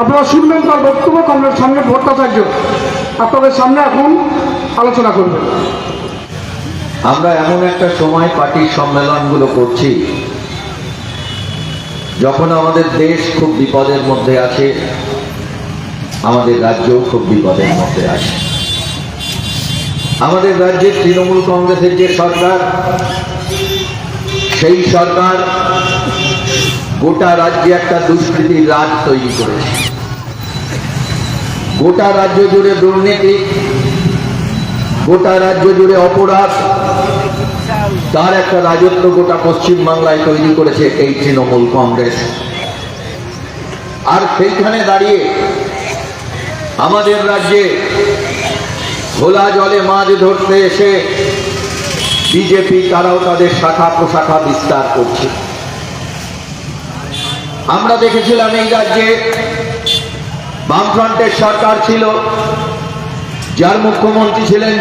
আপনারা শুনবেন তার বক্তব্য। কমরেড সম্রাট ভট্টাচার্য আপনাদের সামনে এখন আলোচনা করবেন। আমরা এমন একটা সময় পার্টির সম্মেলনগুলো করছি যখন আমাদের দেশ খুব বিপদের মধ্যে আছে, আমাদের রাজ্যও খুব বিপদের মধ্যে আছে। আমাদের রাজ্যের তৃণমূল কংগ্রেসের যে সরকার, সেই সরকার গোটা রাজ্যে একটা দুষ্কৃতির রাজ তৈরি করেছে। গোটা রাজ্য জুড়ে দুর্নীতি, গোটা রাজ্য জুড়ে অপরাধ, তার একটা রাজত্ব গোটা পশ্চিমবাংলায় তৈরি করেছে এই তৃণমূল কংগ্রেস। আর সেইখানে দাঁড়িয়ে আমাদের রাজ্যে খোলা জলে মাছ ধরতে এসে বিজেপি তারাও তাদের শাখা প্রশাখা বিস্তার করছে। আমরা দেখেছিলাম এই রাজ্যে বামফ্রন্টের সরকার ছিল, যার মুখ্যমন্ত্রী ছিলেন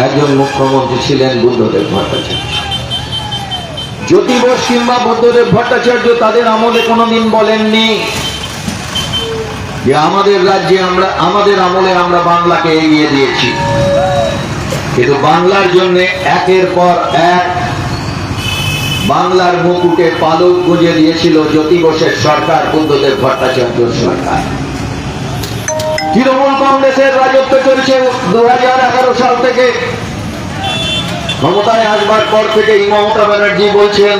একজন মুখ্যমন্ত্রী ছিলেন বুদ্ধদেব ভট্টাচার্য। জ্যোতি বোস কিংবা বুদ্ধদেব ভট্টাচার্য তাদের আমলে কোনোদিন বলেননি যে আমাদের রাজ্যে আমাদের আমলে আমরা বাংলাকে এগিয়ে দিয়েছি। কিন্তু বাংলার জন্য একের পর এক বাংলার মুকুটে পালক গুঁজে দিয়েছিল জ্যোতি বোসের সরকার, বুদ্ধদেব ভট্টাচার্যের সরকার। তৃণমূল কংগ্রেসের রাজত্ব চলছে 2011 সাল থেকে। ক্ষমতায় আসবার পর থেকে মমতা ব্যানার্জি বলছেন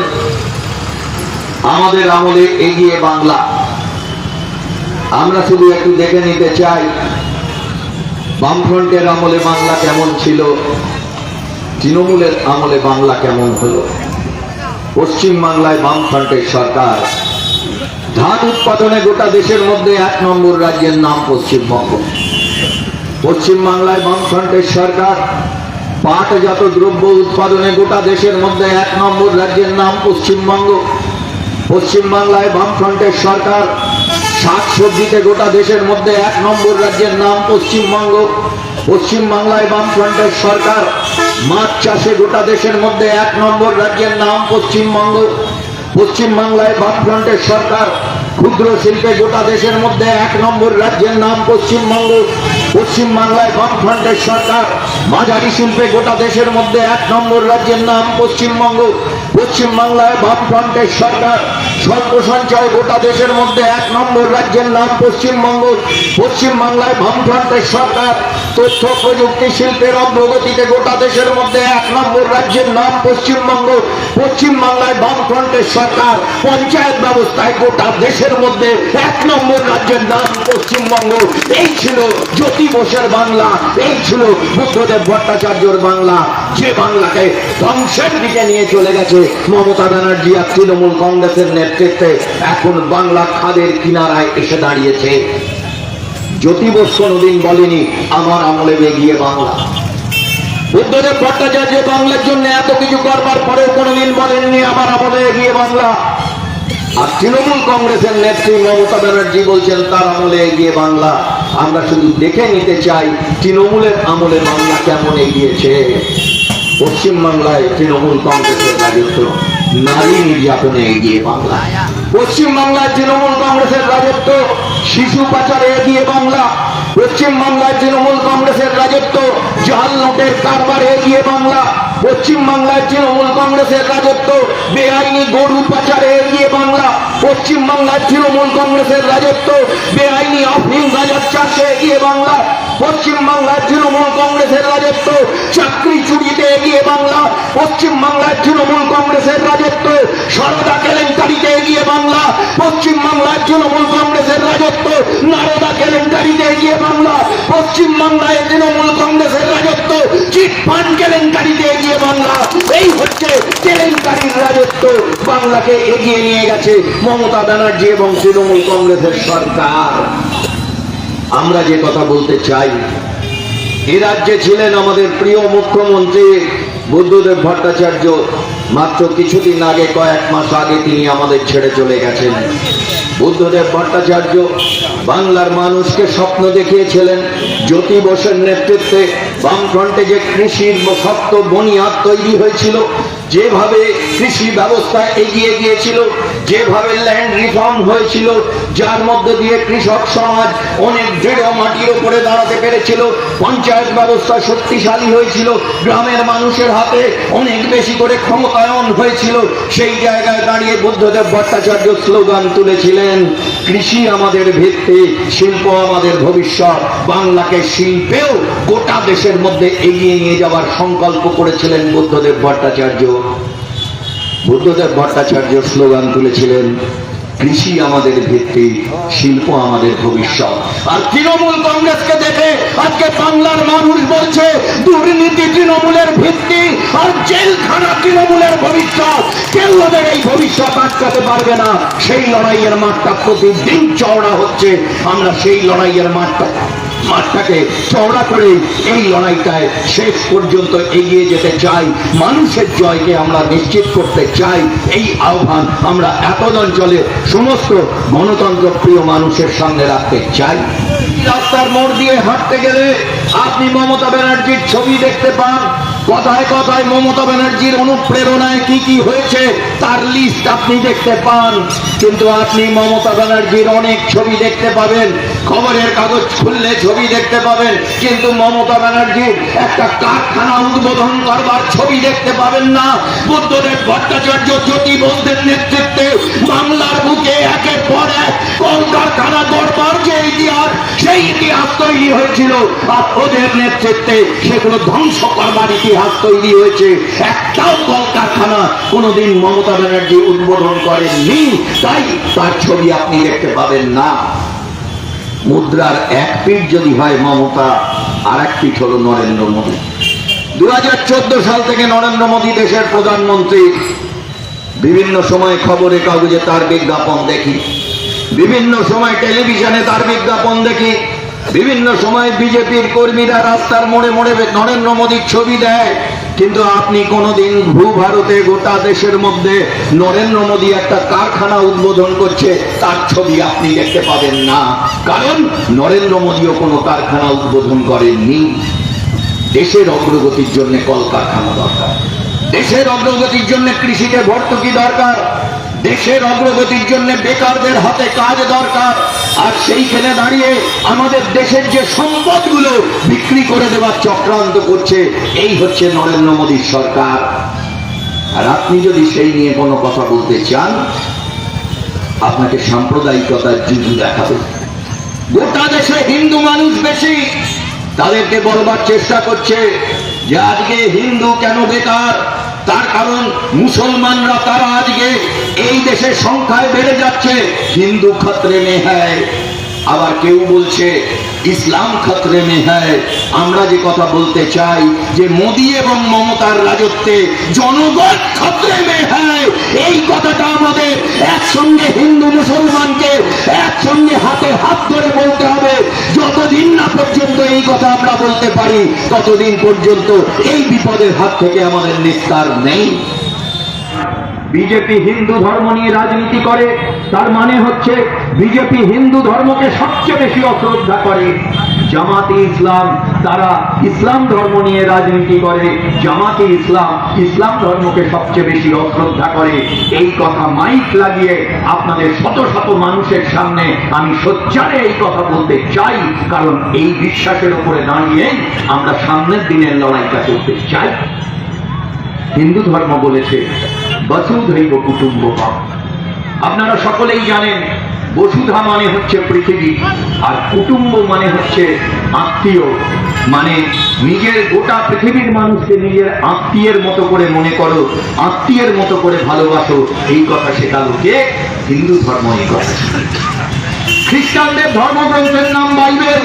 আমাদের আমলে এগিয়ে বাংলা। আমরা শুধু একটু দেখে নিতে চাই বামফ্রন্টের আমলে বাংলা কেমন ছিল, তৃণমূলের আমলে বাংলা কেমন হলো। পশ্চিম বাংলায় বামফ্রন্টের সরকার ধান উৎপাদনে গোটা দেশের মধ্যে 1 নম্বর রাজ্যের নাম পশ্চিমবঙ্গ। পশ্চিম বাংলায় বামফ্রন্টের সরকার পাটজাত দ্রব্য উৎপাদনে গোটা দেশের মধ্যে 1 নম্বর রাজ্যের নাম পশ্চিমবঙ্গ। পশ্চিম বাংলায় বামফ্রন্টের সরকার শাকসবজিতে গোটা দেশের মধ্যে 1 নম্বর রাজ্যের নাম পশ্চিমবঙ্গ। পশ্চিম বাংলায় বামফ্রন্টের সরকার মাছ চাষে গোটা দেশের মধ্যে 1 নম্বর রাজ্যের নাম পশ্চিমবঙ্গ। পশ্চিম বাংলায় বামফ্রন্টের সরকার ক্ষুদ্র শিল্পে গোটা দেশের মধ্যে 1 নম্বর রাজ্যের নাম পশ্চিমবঙ্গ। পশ্চিম বাংলায় বামফ্রন্টের সরকার মাঝারি শিল্পে গোটা দেশের মধ্যে 1 নম্বর রাজ্যের নাম পশ্চিমবঙ্গ। পশ্চিম বাংলায় বামফ্রন্টের সরকার স্বল্প সঞ্চয় গোটা দেশের মধ্যে 1 নম্বর রাজ্যের নাম পশ্চিমবঙ্গ। পশ্চিম বাংলায় বামফ্রন্টের সরকার তথ্য প্রযুক্তি শিল্পের অগ্রগতিতে গোটা দেশের মধ্যে 1 নম্বর রাজ্যের নাম পশ্চিমবঙ্গ। পশ্চিম বাংলায় বামফ্রন্টের সরকার পঞ্চায়েত ব্যবস্থায় গোটা দেশের মধ্যে 1 নম্বর রাজ্যের নাম পশ্চিমবঙ্গ। এই ছিল জ্যোতি বোসের বাংলা, এই ছিল বুদ্ধদেব ভট্টাচার্যের বাংলা, যে বাংলাকে ধ্বংসের দিকে নিয়ে চলে গেছে মমতা ব্যানার্জি আর তৃণমূল কংগ্রেসের নেতৃত্বে। এখন বাংলা খাদের কিনারায় এসে দাঁড়িয়েছে। জ্যোতি বোস কোনদিন বলেনি আমার আমলে এগিয়ে বাংলা। বুদ্ধদেব ভট্টাচার্য বাংলার জন্য এত কিছু করবার পরেও কোনদিন বলেননি আমার আমলে এগিয়ে বাংলা। আর তৃণমূল কংগ্রেসের নেত্রী মমতা ব্যানার্জি বলছেন তার আমলে এগিয়ে বাংলা। আমরা শুধু দেখে নিতে চাই তৃণমূলের আমলে বাংলা কেমন এগিয়েছে। পশ্চিম বাংলায় তৃণমূল কংগ্রেসের রাজত্ব নারী নির্যাতনে এগিয়ে বাংলা। পশ্চিম বাংলায় তৃণমূল কংগ্রেসের রাজত্ব শিশু পাচারে এগিয়ে বাংলা। পশ্চিম বাংলায় তৃণমূল কংগ্রেসের রাজত্ব জাল নোটের কারবারে এগিয়ে বাংলা। পশ্চিম বাংলায় তৃণমূল কংগ্রেসের রাজত্ব বেআইনি গরু পাচারে এগিয়ে বাংলা। পশ্চিম বাংলায় তৃণমূল কংগ্রেসের রাজত্ব বেআইনি আফিম গাঁজা চাষে এগিয়ে বাংলা। পশ্চিম বাংলায় তৃণমূল কংগ্রেসের রাজত্ব চাকরি চুরিতে এগিয়ে বাংলা। পশ্চিম বাংলায় তৃণমূল কংগ্রেসের রাজত্ব সারদা কেলেঙ্কারিতে এগিয়ে বাংলা। পশ্চিম বাংলায় তৃণমূল কংগ্রেসের রাজত্ব নারদা কেলেঙ্কারিতে এগিয়ে বাংলা। পশ্চিম বাংলায় তৃণমূল কংগ্রেসের রাজত্ব চিটফান্ড কেলেঙ্কারিতে এগিয়ে বাংলা। এই হচ্ছে কেলেঙ্কারির রাজত্ব। বাংলাকে এগিয়ে নিয়ে গেছে মমতা ব্যানার্জি এবং তৃণমূল কংগ্রেসের সরকার। আমরা যে কথা বলতে চাই, এ রাজ্যে ছিলেন আমাদের প্রিয় মুখ্যমন্ত্রী বুদ্ধদেব ভট্টাচার্য। মাত্র কিছুদিন আগে, কয়েক মাস আগে তিনি আমাদের ছেড়ে চলে গেছেন। বুদ্ধদেব ভট্টাচার্য বাংলার মানুষকে স্বপ্ন দেখিয়েছিলেন। জ্যোতি বোসের নেতৃত্বে বামফ্রন্টে যে কৃষির শক্ত বুনিয়াদ তৈরি হয়েছিল, যেভাবে কৃষি ব্যবস্থা এগিয়ে গিয়েছিল, যেভাবে ল্যান্ড রিফর্ম হয়েছিল, যার মধ্যে দিয়ে কৃষক সমাজ অনেক দৃঢ় মাটির উপরে দাঁড়াতে পেরেছিল, পঞ্চায়েত ব্যবস্থা শক্তিশালী হয়েছিল, গ্রামের মানুষের হাতে অনেক বেশি করে ক্ষমতায়ন হয়েছিল, সেই জায়গায় দাঁড়িয়ে বুদ্ধদেব ভট্টাচার্য স্লোগান তুলেছিলেন, কৃষি আমাদের ভিত্তি, শিল্প আমাদের ভবিষ্যৎ। বাংলাকে শিল্পেও গোটা দেশের মধ্যে এগিয়ে নিয়ে যাওয়ার সংকল্প করেছিলেন বুদ্ধদেব ভট্টাচার্য। বুদ্ধদেব ভট্টাচার্য স্লোগান তুলেছিলেন, কৃষি আমাদের ভিত্তি, শিল্প আমাদের ভবিষ্যৎ। আর তৃণমূল কংগ্রেসকে দেখে আজকে বাংলার মানুষ বলছে দুর্নীতি তৃণমূলের ভিত্তি আর জেলখানা তৃণমূলের ভবিষ্যৎ। কেউ ওদের এই ভবিষ্যৎ আটকাতে পারবে না। সেই লড়াইয়ের মাঠটা প্রতিদিন চওড়া হচ্ছে। আমরা সেই লড়াইয়ের মাঠটাকে চওড়া করে এই লড়াইটায় শেষ পর্যন্ত এগিয়ে যেতে চাই। মানুষের জয়কে আমরা নিশ্চিত করতে চাই। এই আহ্বান আমরা এতদ অঞ্চলে সমস্ত গণতন্ত্র প্রিয় মানুষের সামনে রাখতে চাই। রাস্তার মোড় দিয়ে হাঁটতে গেলে আপনি মমতা ব্যানার্জির ছবি দেখতে পান। কথায় কথায় মমতা ব্যানার্জির অনুপ্রেরণায় কি কি হয়েছে তার লিস্ট আপনি দেখতে পান। কিন্তু আপনি মমতা ব্যানার্জির অনেক ছবি দেখতে পাবেন, খবরের কাগজ খুললে ছবি দেখতে পাবেন, কিন্তু মমতা ব্যানার্জির একটা কারখানা উদ্বোধন করবার ছবি দেখতে পাবেন না। বুদ্ধদেব ভট্টাচার্য জ্যোতি বসুদের নেতৃত্বে বাংলার বুকে একের পর এক কলকারখানা দরবার যে ইতিহাস, সেই ইতিহাস তৈরি হয়েছিল। আর ওদের নেতৃত্বে সেগুলো ধ্বংস করবার ইতিহাস তৈরি হয়েছে। একটাও কলকারখানা কোনোদিন মমতা ব্যানার্জি উদ্বোধন করেননি, তাই তার ছবি আপনি দেখতে পাবেন না। মুদ্রার এক পিঠ যদি হয় মমতা, আর এক পিঠ হল নরেন্দ্র মোদী। 2014 সাল থেকে নরেন্দ্র মোদী দেশের প্রধানমন্ত্রী। বিভিন্ন সময় খবরে কাগজে তার বিজ্ঞাপন দেখি, বিভিন্ন সময় টেলিভিশনে তার বিজ্ঞাপন দেখি, বিভিন্ন সময় বিজেপির কর্মীরা রাস্তার মোড়ে মোড়ে নরেন্দ্র মোদীর ছবি দেয়। কিন্তু আপনি কোনোদিন ভারতে গোটা দেশের মধ্যে নরেন্দ্র মোদী একটা কারখানা উদ্বোধন করছে তার ছবি আপনি দেখতে পাবেন না। কারণ নরেন্দ্র মোদীও কোনো কারখানা উদ্বোধন করেননি। দেশের অগ্রগতির জন্য কলকারখানা দরকার, দেশের অগ্রগতির জন্য কৃষিতে ভর্তুকি দরকার, দেশের অগ্রগতির জন্য বেকারদের হাতে কাজ দরকার। আর সেইখানে দাঁড়িয়ে আমাদের দেশের যে সম্পদগুলো বিক্রি করে দেওয়ার চক্রান্ত করছে, এই হচ্ছে নরেন্দ্র মোদীর সরকার। আর আপনি যদি সেই নিয়ে কোনো কথা বলতে চান, আপনাকে সাম্প্রদায়িকতার যুদ্ধ দেখাবে। গোটা দেশে হিন্দু মানুষ বেশি, তাদেরকে বলবার চেষ্টা করছে যে আজকে হিন্দু কেন বেকার, তার কারণ মুসলমানরা তারা আজকে এই দেশের সংখ্যায় বেড়ে যাচ্ছে। হিন্দু খতরে মে হ্যায়, আবার কেউ বলছে ইসলাম খতরে মে হ্যায়। আমরা যে কথা বলতে চাই যে মোদী এবং মমতার রাজত্বে জনগণ খতরে মে হ্যায়, এই কথাটা আমাদের একসঙ্গে হিন্দু মুসলমানকে একসঙ্গে হাতে হাত ধরে বলতে হবে। যতদিন না পর্যন্ত এই কথা আমরা বলতে পারি, ততদিন পর্যন্ত এই বিপদের হাত থেকে আমাদের নিস্তার নেই। বিজেপি হিন্দু ধর্ম নিয়ে রাজনীতি করে, তার মানে হচ্ছে বিজেপি হিন্দু ধর্মকে সবচেয়ে বেশি অশ্রদ্ধা করে। জামাতে ইসলাম তারা ইসলাম ধর্ম নিয়ে রাজনীতি করে, জামাতে ইসলাম ইসলাম ধর্মকে সবচেয়ে বেশি অশ্রদ্ধা করে। এই কথা মাইক লাগিয়ে আপনাদের শত শত মানুষের সামনে আমি সোচ্চারে এই কথা বলতে চাই, কারণ এই বিশ্বাসের উপরে দাঁড়িয়ে আমরা সামনের দিনের লড়াইটা করতে চাই। হিন্দু ধর্ম বলেছে বসুধৈব কুটুম্বকম। আপনারা সকলেই জানেন বসুধা মানে হচ্ছে পৃথিবী, আর কুটুম্ব মানে হচ্ছে আত্মীয়। মানে নিজের গোটা পৃথিবীর মানুষকে নিজের আত্মীয়ের মতো করে মনে করো, আত্মীয়ের মতো করে ভালোবাসো। এই কথা শেখালো কে? হিন্দু ধর্ম এই কথা। খ্রিস্টানদের ধর্মগ্রন্থের নাম বাইবেল।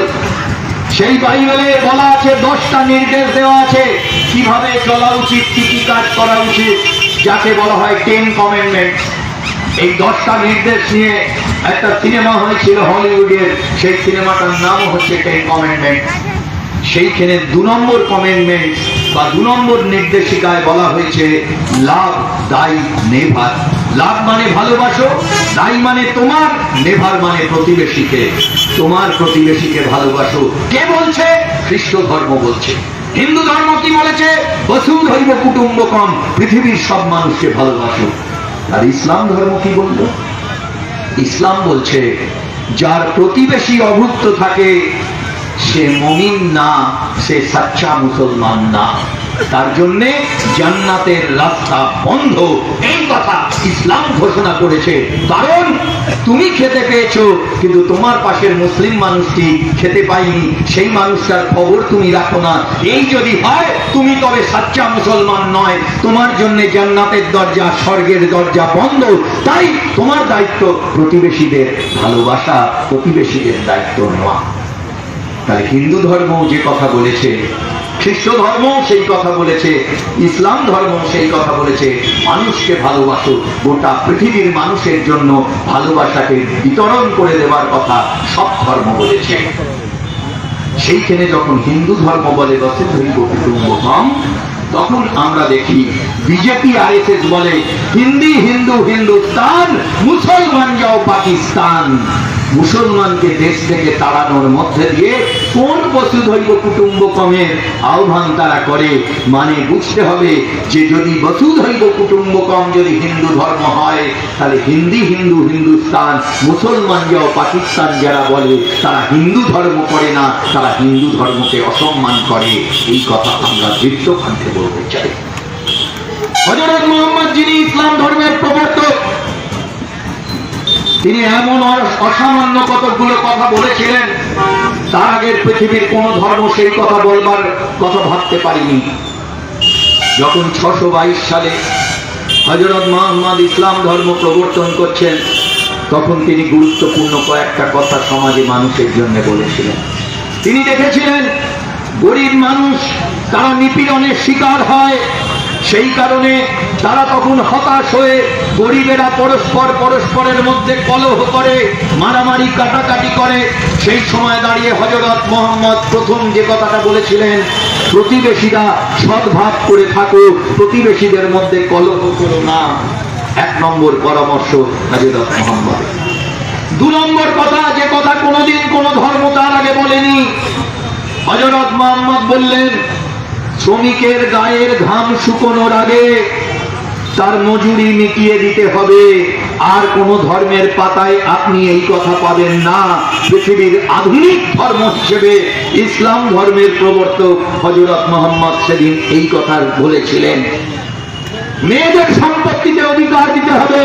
সেই বাইবেলে বলা আছে, 10টা নির্দেশ দেওয়া আছে কিভাবে চলা উচিত, কি কি কাজ করা উচিত, যাকে বলা হয় 10 কমেন্ডমেন্টস। এই 10টা নির্দেশ নিয়ে একটা সিনেমা হয়েছিল হলিউডের, সেই সিনেমাটার নামও হচ্ছে 10 কমেন্ডমেন্টস। সেইখানে 2 নম্বর কমেন্ডমেন্ট বা 2 নম্বর নির্দেশিকায় বলা হয়েছে লাভ দাই নেভার। লাভ মানে ভালোবাসো, দাই মানে তোমার, নেভার মানে প্রতিবেশীকে। তোমার প্রতিবেশীকে ভালোবাসো। কে বলছে? খ্রিস্ট ধর্ম বলছে। হিন্দু ধর্ম কি বলেছে? বসুধৈব কুটুম্বকম, পৃথিবীর সব মানুষকে ভালোবাসো। আর ইসলাম ধর্ম কি বলল? ইসলাম বলছে যার প্রতিবেশী অভুক্ত থাকে সে মুমিন না, সে সাচ্চা মুসলমান না, তার জন্য জান্নাতের রাস্তা বন্ধ। এই কথা ইসলাম ঘোষণা করেছে। কারণ তুমি খেতে পেয়েছো কিন্তু তোমার পাশের মুসলিম মানুষটি খেতে পায়নি, সেই মানুষটার খবর তুমি রাখো না। এই যদি হয় তুমি তবে সাচ্চা মুসলমান নয়, তোমার জন্য জান্নাতের দরজা, স্বর্গের দরজা বন্ধ। তাই তোমার দায়িত্ব প্রতিবেশীদের ভালোবাসা, প্রতিবেশীদের দায়িত্ব নেওয়া। তাহলে হিন্দু ধর্ম যে কথা বলেছে, খ্রিস্ট ধর্ম সেই কথা বলেছে, ইসলাম ধর্ম সেই কথা বলেছে, মানুষকে ভালোবাসো। গোটা পৃথিবীর মানুষের জন্য ভালোবাসাকে বিতরণ করে দেওয়ার কথা সব ধর্ম বলেছে। সেইখানে যখন হিন্দু ধর্ম বলে বসুধৈব কুটুম্বকম, তখন আমরা দেখি বিজেপি আরএসএস বলে হিন্দি হিন্দু হিন্দুস্তান, মুসলমান যাও পাকিস্তান। মুসলমানকে দেশ থেকে তাড়ানোর মধ্যে দিয়ে কোন বসুধৈব কুটুম্বকমের আহ্বান তারা করে? মানে বুঝতে হবে যে যদি বসুধৈব কুটুম্বকম যদি হিন্দু ধর্ম হয়, তাহলে হিন্দি হিন্দু হিন্দুস্তান, মুসলমান যাও পাকিস্তান যারা বলে তারা হিন্দু ধর্ম করে না, তারা হিন্দু ধর্মকে অসম্মান করে। এই কথা আমরা দৃঢ় কণ্ঠে বলতে চাই। হযরত মুহাম্মদ যিনি ইসলাম ধর্মের প্রবর্তক, তিনি এমন অসামান্য কতগুলো কথা বলেছিলেন, তার আগের পৃথিবীর কোন ধর্ম সেই কথা বলবার কথা ভাবতে পারিনি। যখন 622 সালে হযরত মুহাম্মদ ইসলাম ধর্ম প্রবর্তন করছেন, তখন তিনি গুরুত্বপূর্ণ কয়েকটা কথা সমাজে মানুষের জন্য বলেছিলেন। তিনি দেখেছিলেন গরিব মানুষ তারা নিপীড়নের শিকার হয়, সেই কারণে তারা তখন হতাশ হয়ে গরিবেরা পরস্পরের মধ্যে কলহ করে, মারামারি কাটাকাটি করে। সেই সময় দাঁড়িয়ে হযরত মুহাম্মদ প্রথম যে কথাটা বলেছিলেন, প্রতিবেশীরা সদ্ভাব করে থাকো, প্রতিবেশীদের মধ্যে কলহ করো না। 1 নম্বর পরামর্শ হযরত মুহাম্মদ। 2 নম্বর কথা, যে কথা কোনোদিন কোন ধর্ম তার আগে বলেনি, হযরত মুহাম্মদ বললেন শ্রমিকের গায়ের ঘাম শুকোনোর আগে তার মজুরি মিটিয়ে দিতে হবে। আর কোন ধর্মের পাতায় আপনি এই কথা পাবেন না। পৃথিবীর আধুনিক ধর্ম হিসেবে ইসলাম ধর্মের প্রবর্তক হযরত মুহাম্মদ সেদিন এই কথা বলেছিলেন। মেয়েদের সম্পত্তিতে অধিকার দিতে হবে,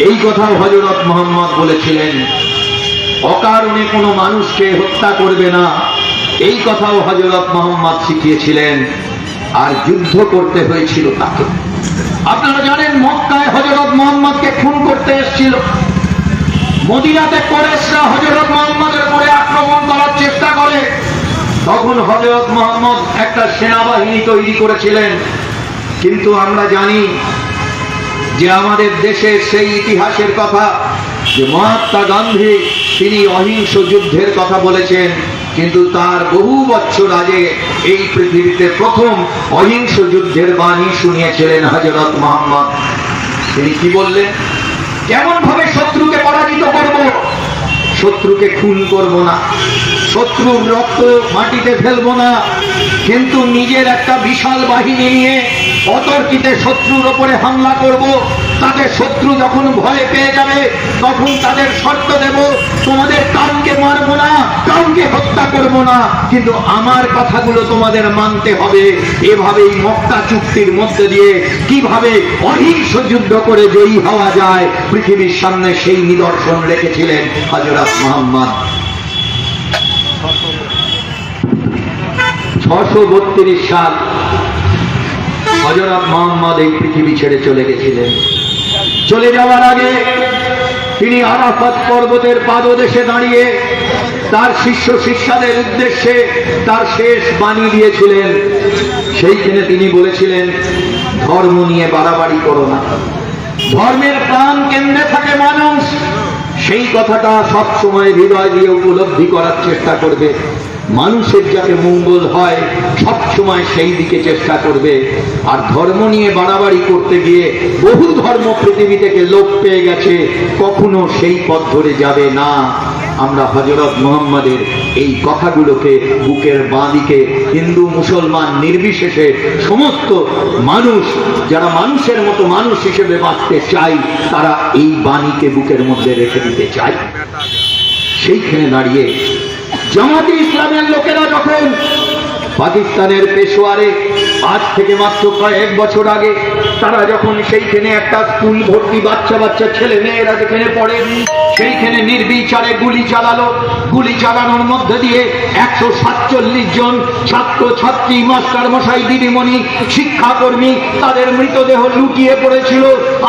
এই কথা হযরত মুহাম্মদ বলেছিলেন। অকারণে কোনো মানুষকে হত্যা করবে না, এই কথাও হযরত মুহাম্মদ শিখিয়েছিলেন। আর যুদ্ধ করতে হয়েছিল তাকে। আপনারা জানেন মক্কায় হযরত মুহাম্মদকে খুন করতে এসেছিল। মদিনাতে কুরাইশরা হযরত মুহাম্মদের উপরে আক্রমণ করার চেষ্টা করে। তখন হযরত মুহাম্মদ একটা সেনাবাহিনী তৈরি করেছিলেন। কিন্তু আমরা জানি যে আমাদের দেশের সেই ইতিহাসের কথা, যে মহাত্মা গান্ধী তিনি অহিংস যুদ্ধের কথা বলেছেন, কিন্তু তার বহু বছর আগে এই পৃথিবীতে প্রথম অহিংস যুদ্ধের বাণী শুনিয়েছিলেন হযরত মুহাম্মদ। তিনি কি বললেন? কেমন ভাবে শত্রুকে পরাজিত করব? শত্রুকে খুন করব না, শত্রুর রক্ত মাটিতে ফেলবো না, কিন্তু নিজের একটা বিশাল বাহিনী নিয়ে অতর্কিতে শত্রুর ওপরে হামলা করব। তাদের শত্রু যখন ভয় পেয়ে যাবে তখন তাদের শর্ত দেব, তোমাদের কাউকে মারবো না, কাউকে হত্যা করব না, কিন্তু আমার কথাগুলো তোমাদের মানতে হবে। এভাবেই মক্কা চুক্তির মধ্যে দিয়ে কিভাবে অহিংস যুদ্ধ করে জয়ী হওয়া যায় পৃথিবীর সামনে সেই নিদর্শন রেখেছিলেন হযরত মুহাম্মদ। 632 সাল হযরত মুহাম্মদ এই পৃথিবী ছেড়ে চলে গেছিলেন। চলে যাওয়ার আগে তিনি আরাফাত পর্বতের পাদদেশে দাঁড়িয়ে তার শিষ্য শিষ্যাদের উদ্দেশ্যে তার শেষ বাণী দিয়েছিলেন। সেইখানে তিনি বলেছিলেন, ধর্ম নিয়ে বাড়াবাড়ি করো না, ধর্মের প্রাণ কেন্দ্রে থাকে মানুষ। সেই কথাটা সব সময় হৃদয় দিয়ে উপলব্ধি করার চেষ্টা করবে। মানুষের যাতে মঙ্গল হয় সব সময় সেই দিকে চেষ্টা করবে। আর ধর্ম নিয়ে বাড়াবাড়ি করতে গিয়ে বহু ধর্ম পৃথিবী থেকে লোপ পেয়ে গেছে, কখনো সেই পথ ধরে যাবে না। আমরা হযরত মুহাম্মদের এই কথাগুলোকে বুকের বাঁদিকে হিন্দু মুসলমান নির্বিশেষে সমস্ত মানুষ যারা মানুষের মতো মানুষ হিসেবে বাঁচতে চায় তারা এই বাণীকে বুকের মধ্যে রেখে দিতে চায়। সেইখানে দাঁড়িয়ে জামাতে ইসলামের লোকেরা যখন পাকিস্তানের পেশোয়ারে আজ থেকে মাত্র কয়েক বছর আগে তারা যখন সেইখানে একটা স্কুল ভর্তি বাচ্চা বাচ্চা ছেলে মেয়েরা যেখানে পড়ে সেইখানে নির্বিচারে গুলি চালালো, গুলি চালানোর মধ্যে দিয়ে 147 জন ছাত্র ছাত্রী মাস্টার মশাই দিদিমণি শিক্ষাকর্মী তাদের মৃতদেহ লুটিয়ে পড়েছিল।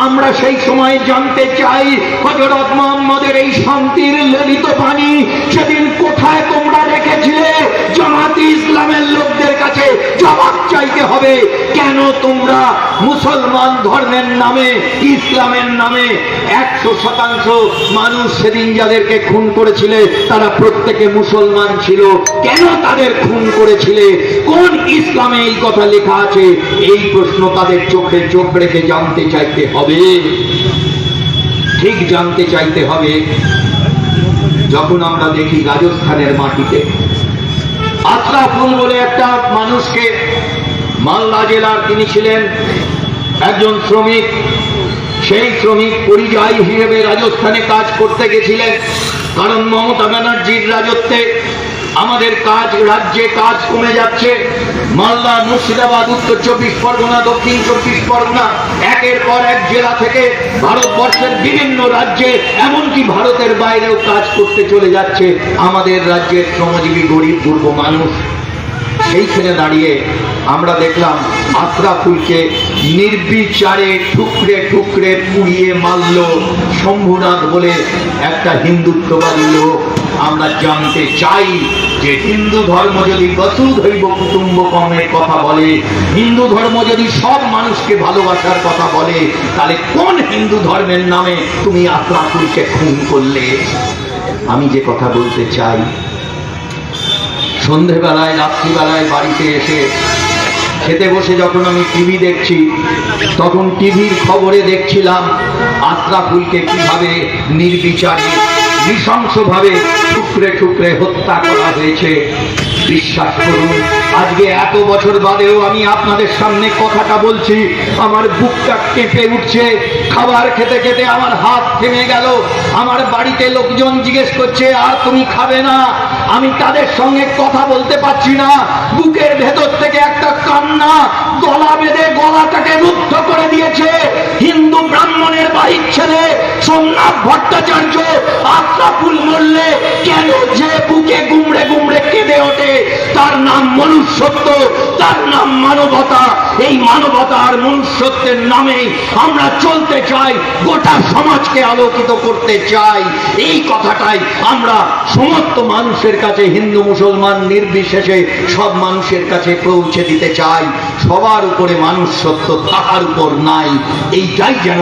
আমরা সেই সময় জানতে চাই হযরত মুহাম্মদের এই শান্তির ললিত বাণী সেদিন কোথায় তোমরা রেখেছিলে? জামাতে ইসলামের লোকদের কাছে জবাব চাইতে হবে। কেন তোমরা মুসলমান ধর্মের নামে ইসলামের নামে 100% মানুষ সেদিন যাদেরকে খুন করেছিলে তারা প্রত্যেকে মুসলমান ছিল, কেন তাদের খুন করেছিলে? কোন ইসলামে এই কথা লেখা আছে? এই প্রশ্ন তাদের চোখে চোখ রেখে জানতে চাইতে হবে, ঠিক জানতে চাইতে হবে। যখন আমরা দেখি রাজস্থানের মাটিতে আশরাফুল বলে একটা মানুষকে, মালদা জেলার তিনি ছিলেন একজন শ্রমিক, সেই শ্রমিক পরিযায়ী হিসেবে রাজস্থানে কাজ করতে গেছিলেন। কারণ মমতা ব্যানার্জির রাজত্বে আমাদের রাজ্যে কাজ কমে যাচ্ছে। মালদা, মুর্শিদাবাদ, উত্তর 24 পরগনা, দক্ষিণ 24 পরগনা, একের পর এক জেলা থেকে ভারতবর্ষের বিভিন্ন রাজ্যে এমনকি ভারতের বাইরেও কাজ করতে চলে যাচ্ছে আমাদের রাজ্যের শ্রমজীবী গরিব দুর্গ মানুষ। সেইখানে দাঁড়িয়ে আমরা দেখলাম আশরাফুলকে নির্বিচারে টুকরে টুকরে পুড়িয়ে মারল শম্ভুনাথ বলে একটা হিন্দুত্ববাদী লোক। আমরা জানতে চাই যে হিন্দু ধর্ম যদি বসুধৈব কুটুম্বকমের কথা বলে, হিন্দু ধর্ম যদি সব মানুষকে ভালোবাসার কথা বলে, তাহলে কোন হিন্দু ধর্মের নামে তুমি আশরাফুলকে খুন করলে? আমি যে কথা বলতে চাই, সন্ধেবেলায় রাত্রিবেলায় বাড়িতে এসে খেতে বসে যখন আমি টিভি দেখছি তখন টিভির খবরে দেখছিলাম আশরাফুলকে কিভাবে নির্বিচারে নৃশংসভাবে টুকরে টুকরে হত্যা করা হয়েছে। বিশ্বাস করুন, আজকে এত বছর বাদেও আমি আপনাদের সামনে কথাটা বলছি, আমার বুকটা কেঁপে উঠছে। খাবার খেতে খেতে আমার হাত থেমে গেল। আমার বাড়িতে লোকজন জিজ্ঞেস করছে আর তুমি খাবে না? আমি তাদের সঙ্গে কথা বলতে পারছি না। বুকের ভেতর থেকে একটা কান্না গলা বেঁধে গলাটাকে রুদ্ধ করে দিয়েছে। হিন্দু ব্রাহ্মণের বাড়ির ছেলে সোমনাথ ভট্টাচার্য আশরাফুল মরলে কেন যে বুকে গুমড়ে গুমড়ে কেঁদে ওঠে? তার নাম মনুষ্যত্ব, তার নাম মানবতা। এই মানবতা আর মনুষ্যত্বের নামে আমরা চলতে চাই, গোটা সমাজকে আলোকিত করতে চাই। এই কথাটাই আমরা সমস্ত মানুষের কাছে, হিন্দু মুসলমান নির্বিশেষে সব মানুষের কাছে পৌঁছে দিতে চাই। সবার উপরে মানুষ সত্য, তাহার উপর নাই। এইটাই যেন